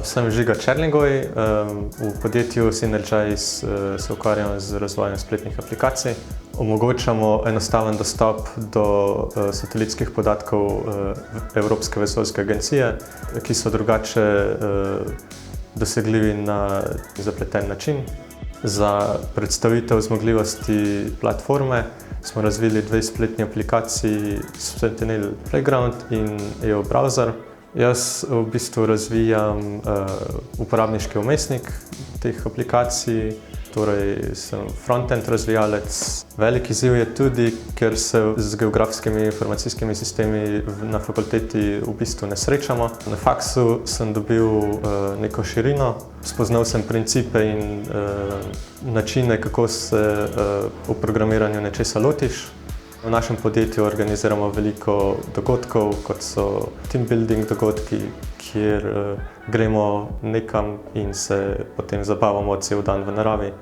Sem Žiga Černigoj, v podjetju Synergize se ukvarjam z razvojem spletnih aplikacij. Omogočamo enostaven dostop do satelitskih podatkov Evropske vesoljske agencije, ki so drugače dosegljivi na zapleten način. Za predstavitev zmogljivosti platforme smo razvili dve spletni aplikaciji, Sentinel Playground in EO Browser. Jaz v bistvu razvijam uporabniški vmesnik teh aplikacij, torej sem frontend razvijalec. Velik izziv je tudi, ker se z geografskimi informacijskimi sistemi na fakulteti v bistvu ne srečamo. Na faksu sem dobil neko širino, spoznal sem principe in načine, kako se v programiranju nečesa lotiš. V našem podjetju organiziramo veliko dogodkov, kot so team building dogodki, kjer gremo nekam in se potem zabavamo cel dan v naravi.